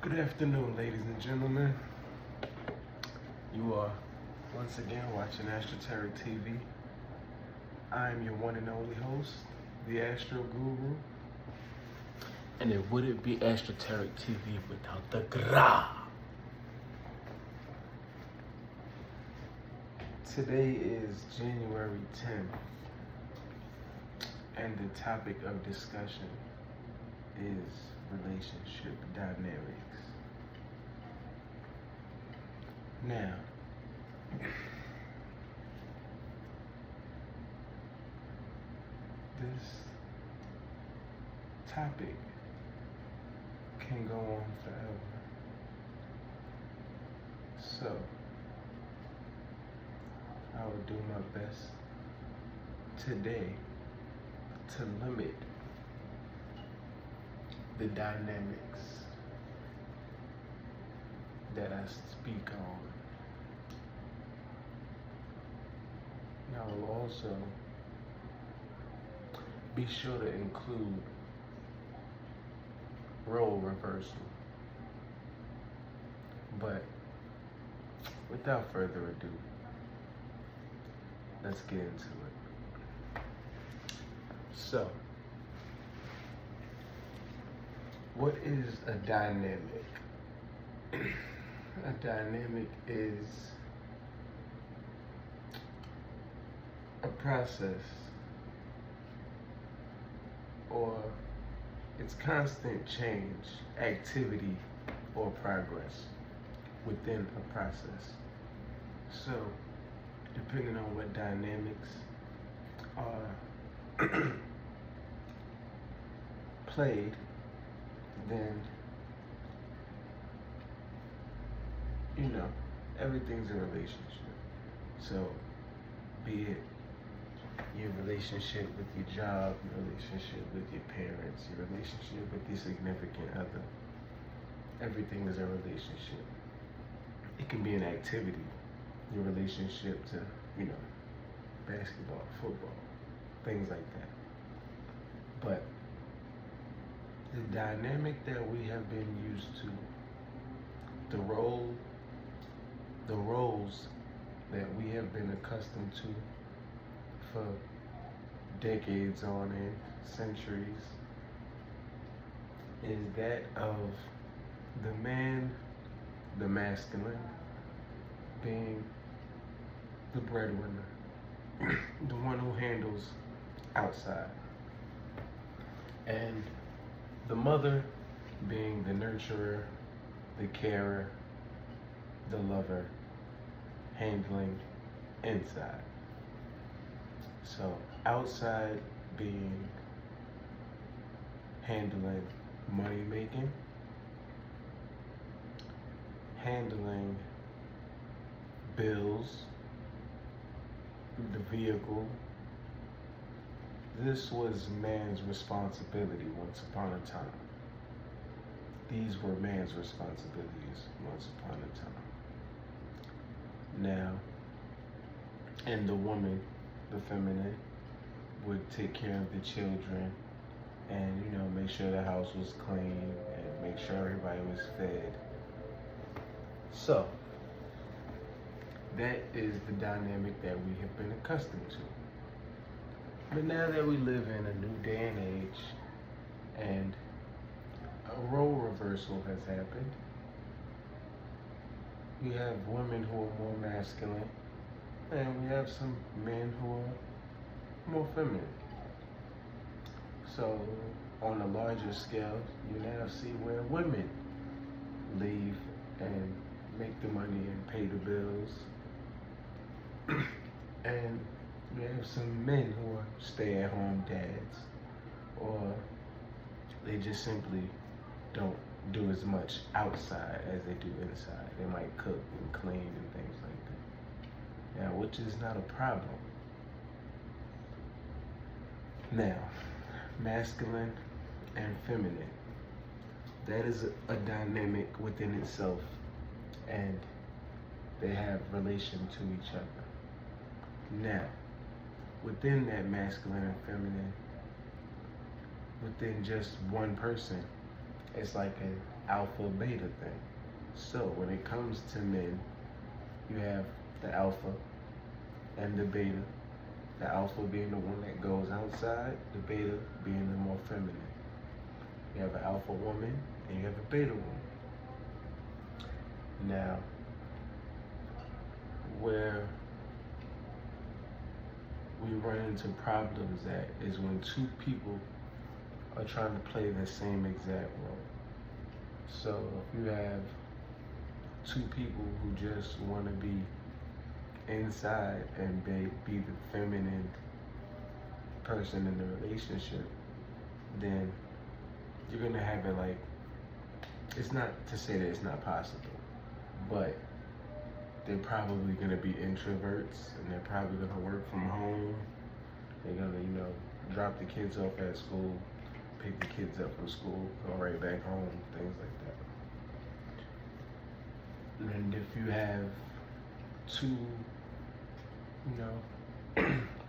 Good afternoon, ladies and gentlemen. You are once again watching Astroteric TV. I am your one and only host, the Astro Guru. And it wouldn't be Astroteric TV without the gra. Today is January 10th, and the topic of discussion is relationship dynamics. Now, this topic can go on forever. So, I will do my best today to limit the dynamics that I speak on. And I will also be sure to include role reversal. But without further ado, let's get into it. So, what is a dynamic? A dynamic is a process or it's constant change, activity, or progress within a process. So, depending on what dynamics are played, then everything's a relationship. So, be it your relationship with your job, your relationship with your parents, your relationship with your significant other, everything is a relationship. It can be an activity, your relationship to, basketball, football, things like that. But the dynamic that we have been used to, the roles that we have been accustomed to for decades on end, centuries, is that of the man, the masculine, being the breadwinner, the one who handles outside, and the mother being the nurturer, the carer, the lover, handling inside. So outside being handling money making, handling bills, the vehicle. This was man's responsibility once upon a time. These were man's responsibilities once upon a time. Now, and the woman, the feminine, would take care of the children and, make sure the house was clean and make sure everybody was fed. So, that is the dynamic that we have been accustomed to. But now that we live in a new day and age and a role reversal has happened, we have women who are more masculine and we have some men who are more feminine. So on a larger scale, you now see where women leave and make the money and pay the bills. And you have some men who are stay-at-home dads, or they just simply don't do as much outside as they do inside. They might cook and clean and things like that. Now, which is not a problem. Now, masculine and feminine, that is a dynamic within itself, and they have relation to each other. Now, within that masculine and feminine, within just one person, it's like an alpha beta thing. So when it comes to men, you have the alpha and the beta. The alpha being the one that goes outside, the beta being the more feminine. You have an alpha woman and you have a beta woman. Now, where we run into problems at is when two people are trying to play the same exact role. So if you have two people who just want to be inside and be the feminine person in the relationship, then you're gonna have it like, it's not to say that it's not possible, but they're probably gonna be introverts and they're probably gonna work from home. They're gonna, drop the kids off at school, pick the kids up from school, go right back home, things like that. And if you have two,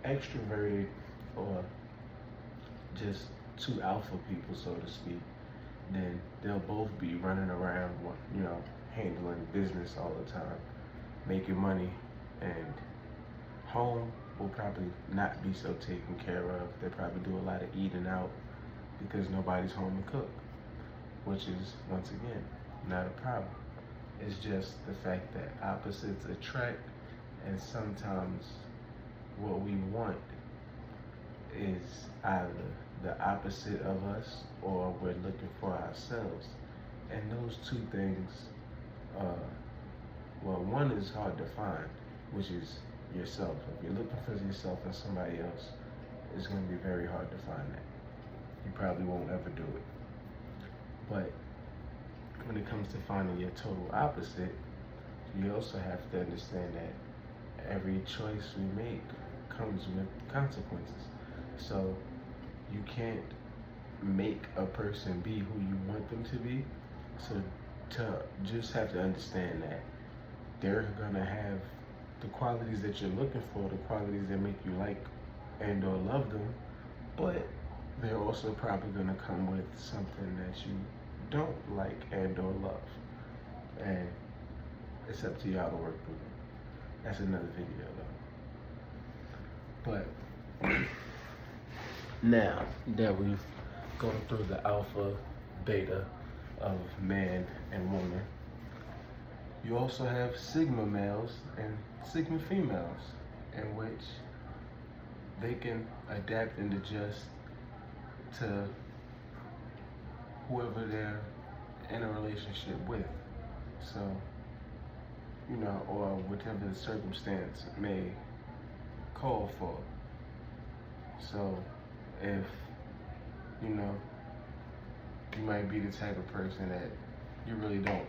extroverted or just two alpha people, so to speak, then they'll both be running around, handling business all the time, making money, and home will probably not be so taken care of. They'll probably do a lot of eating out because nobody's home to cook, which is, once again, not a problem. It's just the fact that opposites attract, and sometimes what we want is either the opposite of us or we're looking for ourselves. And those two things, one is hard to find, which is yourself. If you're looking for yourself in somebody else, it's going to be very hard to find that. You probably won't ever do it. But when it comes to finding your total opposite, you also have to understand that every choice we make comes with consequences. So you can't make a person be who you want them to be. So to just have to understand that they're gonna have the qualities that you're looking for, the qualities that make you like and or love them, but they're also probably gonna come with something that you don't like and or love. And it's up to y'all to work through it. That's another video though. But now that we've gone through the alpha, beta of man and woman, you also have sigma males and sigma females, in which they can adapt and adjust to whoever they're in a relationship with. So, or whatever the circumstance may call for. So, if, you might be the type of person that you really don't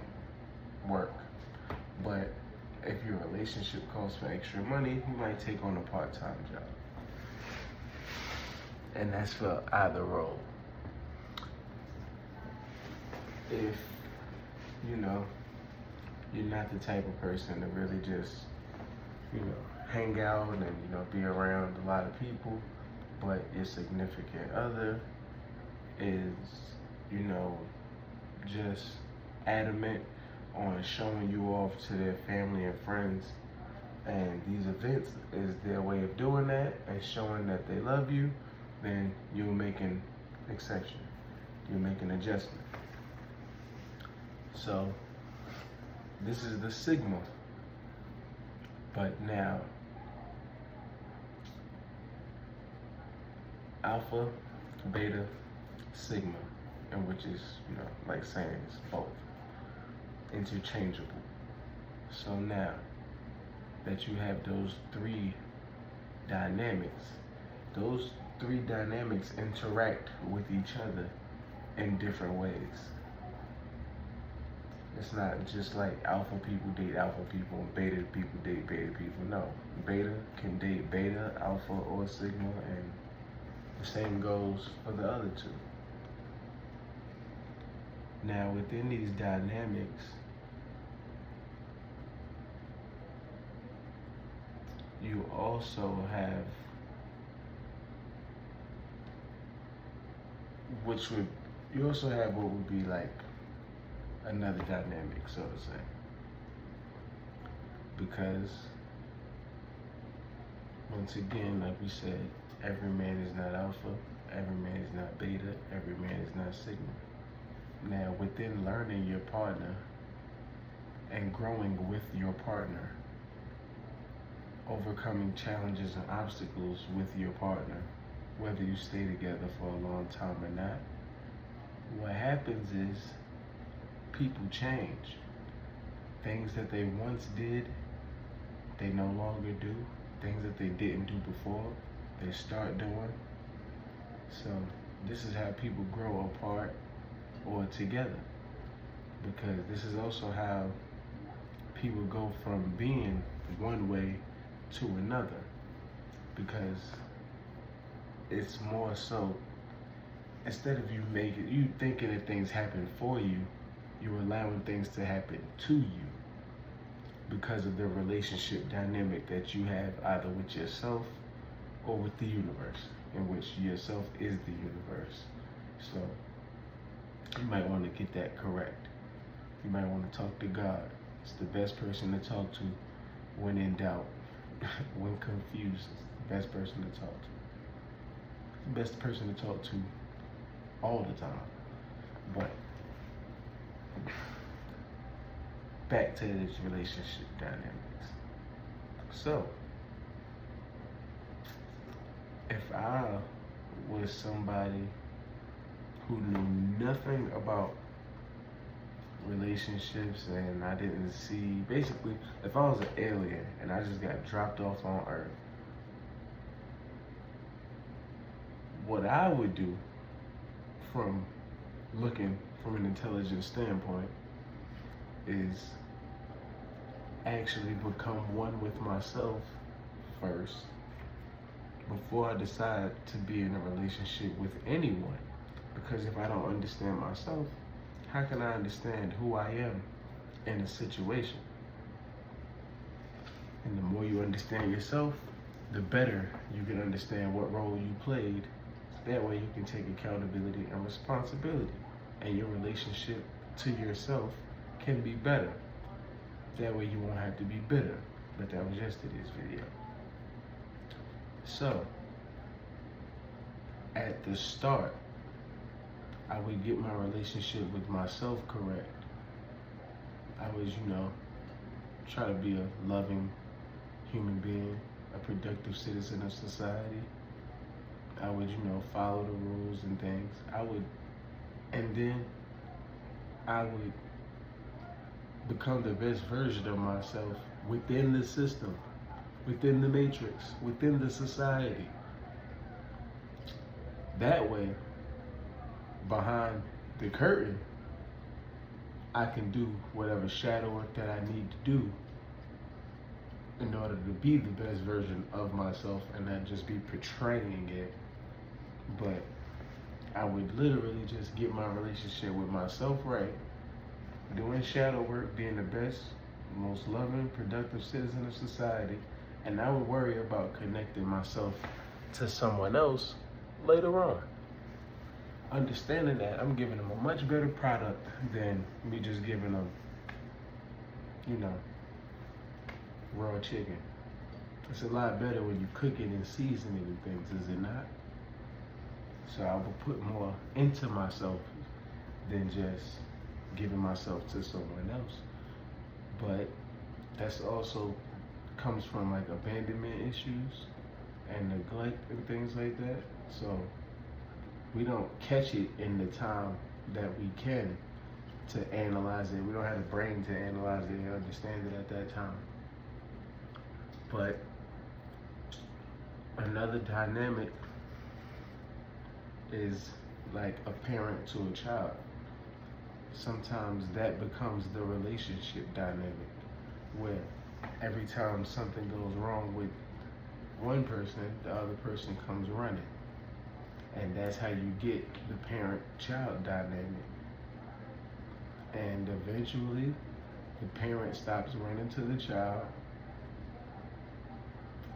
work, but if your relationship calls for extra money, you might take on a part-time job. And that's for either role. If, you're not the type of person to really just, hang out and, be around a lot of people, but your significant other is, just adamant on showing you off to their family and friends, and these events is their way of doing that and showing that they love you, then you'll make an exception. You'll make an adjustment. So this is the sigma. But now, alpha, beta, sigma, and which is, like saying it's both interchangeable. So now that you have those three dynamics interact with each other in different ways. It's not just like alpha people date alpha people and beta people date beta people. No, beta can date beta, alpha, or sigma, and the same goes for the other two. Now, within these dynamics, you also have, which would, you also have what would be like another dynamic, so to say. Because, once again, like we said, every man is not alpha, every man is not beta, every man is not sigma. Now, within learning your partner and growing with your partner, overcoming challenges and obstacles with your partner, whether you stay together for a long time or not, what happens is people change. Things that they once did, they no longer do. Things that they didn't do before, they start doing. So this is how people grow apart or together. Because this is also how people go from being one way to another. Because it's more so, instead of you thinking that things happen for you, you're allowing things to happen to you because of the relationship dynamic that you have either with yourself or with the universe, in which yourself is the universe. So you might want to get that correct. You might want to talk to God. It's the best person to talk to when in doubt, when confused. It's the best person to talk to. It's the best person to talk to all the time. But back to this relationship dynamics. So, if I was somebody who knew nothing about relationships and I didn't see, basically, if I was an alien and I just got dropped off on Earth, what I would do from looking from an intelligent standpoint is actually become one with myself first before I decide to be in a relationship with anyone. Because if I don't understand myself, how can I understand who I am in a situation? And the more you understand yourself, the better you can understand what role you played. That way you can take accountability and responsibility, and your relationship to yourself can be better. That way you won't have to be bitter. But that was yesterday's video. So, at the start, I would get my relationship with myself correct. I was, try to be a loving human being, a productive citizen of society. I would, follow the rules and things. And then I would become the best version of myself within the system, within the matrix, within the society. That way, behind the curtain, I can do whatever shadow work that I need to do in order to be the best version of myself and not just be portraying it. But I would literally just get my relationship with myself right, doing shadow work, being the best, most loving, productive citizen of society, and I would worry about connecting myself to someone else later on. Understanding that I'm giving them a much better product than me just giving them, raw chicken. It's a lot better when you cook it and season it and things, is it not? So I will put more into myself than just giving myself to someone else. But that's also comes from like abandonment issues and neglect and things like that. So we don't catch it in the time that we can to analyze it. We don't have the brain to analyze it and understand it at that time. But another dynamic is like a parent to a child. Sometimes that becomes the relationship dynamic, where every time something goes wrong with one person, the other person comes running. And that's how you get the parent-child dynamic. And eventually, the parent stops running to the child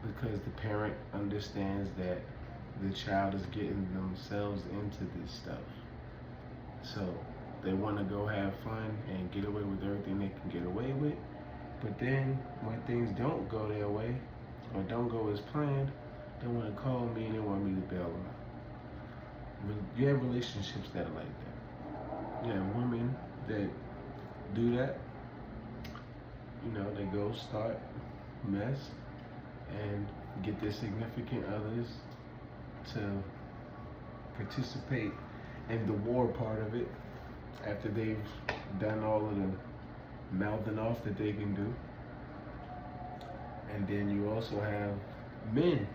because the parent understands that the child is getting themselves into this stuff. So they want to go have fun and get away with everything they can get away with. But then when things don't go their way or don't go as planned, they want to call me and they want me to bail them out. You have relationships that are like that. You have women that do that. You know, they go start mess and get their significant others to participate in the war part of it after they've done all of the mouthing off that they can do. And then you also have men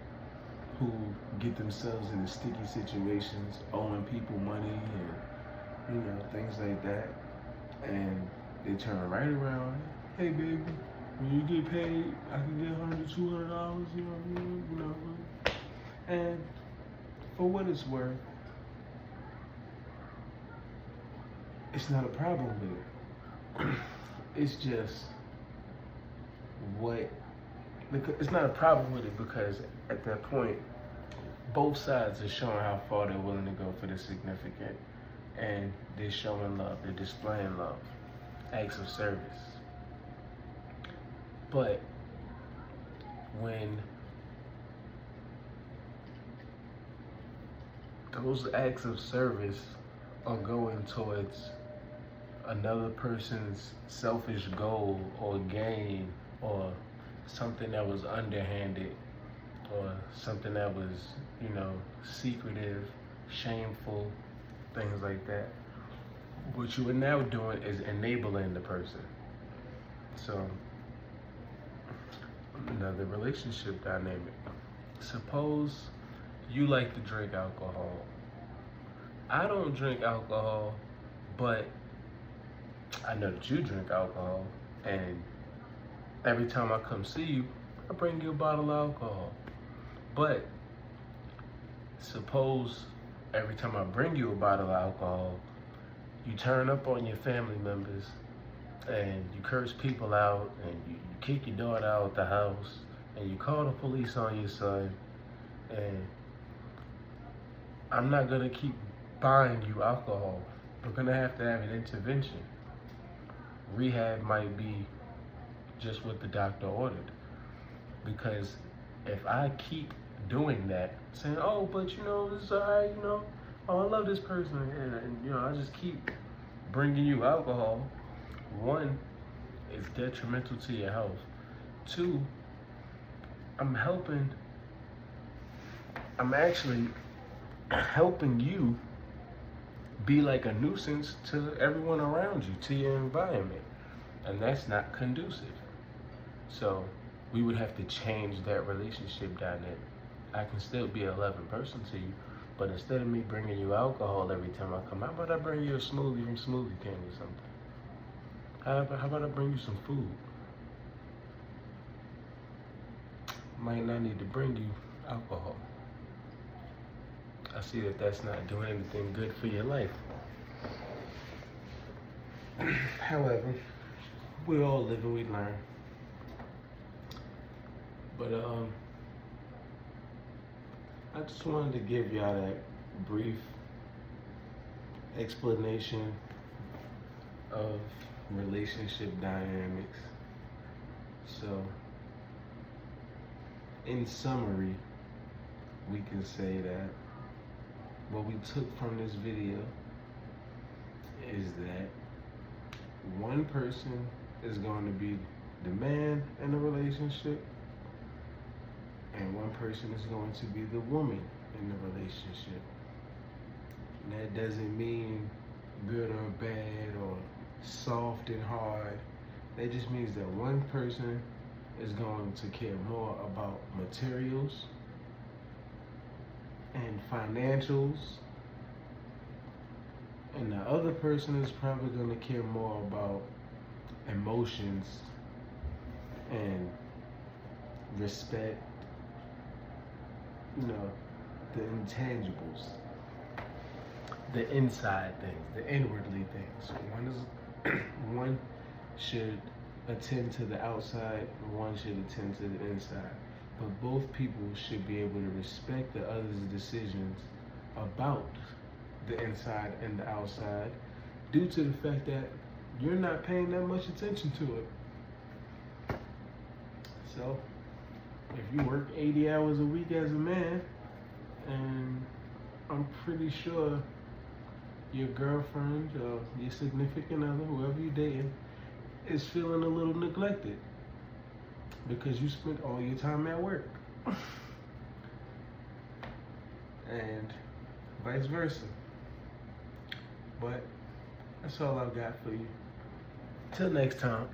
who get themselves into sticky situations, owing people money and, you know, things like that. And they turn right around. Hey, baby, when you get paid, I can get $100, $200, you know what I mean? You know. And for what it's worth, it's not a problem with it. It's just it's not a problem with it because at that point, both sides are showing how far they're willing to go for the significant, and they're showing love, they're displaying love, acts of service. But when those acts of service are going towards another person's selfish goal or gain or something that was underhanded or something that was, you know, secretive, shameful, things like that, what you are now doing is enabling the person. So, another relationship dynamic. Suppose you like to drink alcohol. I don't drink alcohol, but I know that you drink alcohol, and every time I come see you, I bring you a bottle of alcohol. But suppose every time I bring you a bottle of alcohol, you turn up on your family members and you curse people out and you kick your daughter out of the house and you call the police on your son, and I'm not gonna keep buying you alcohol. We're gonna have to have an intervention. Rehab might be just what the doctor ordered. Because if I keep doing that, saying, oh, but you know, it's all right, you know, oh, I love this person, and you know, I just keep bringing you alcohol, one, it's detrimental to your health. Two, I'm actually helping you be like a nuisance to everyone around you, to your environment. And that's not conducive. So we would have to change that relationship dynamic. I can still be a loving person to you, but instead of me bringing you alcohol every time I come, how about I bring you a smoothie from Smoothie King or something? How about I bring you some food? Might not need to bring you alcohol. I see that that's not doing anything good for your life. However, we all live and we learn. But I just wanted to give y'all that brief explanation of relationship dynamics. So, in summary, we can say that what we took from this video is that one person is going to be the man in the relationship, and one person is going to be the woman in the relationship. And that doesn't mean good or bad or soft and hard. That just means that one person is going to care more about materials and financials, and the other person is probably going to care more about emotions and respect, you know, the intangibles, the inside things, the inwardly things. One should attend to the outside, and one should attend to the inside. But both people should be able to respect the other's decisions about the inside and the outside, due to the fact that you're not paying that much attention to it. So, if you work 80 hours a week as a man, and I'm pretty sure your girlfriend or your significant other, whoever you're dating, is feeling a little neglected because you spent all your time at work. And vice versa. But that's all I've got for you. Till next time.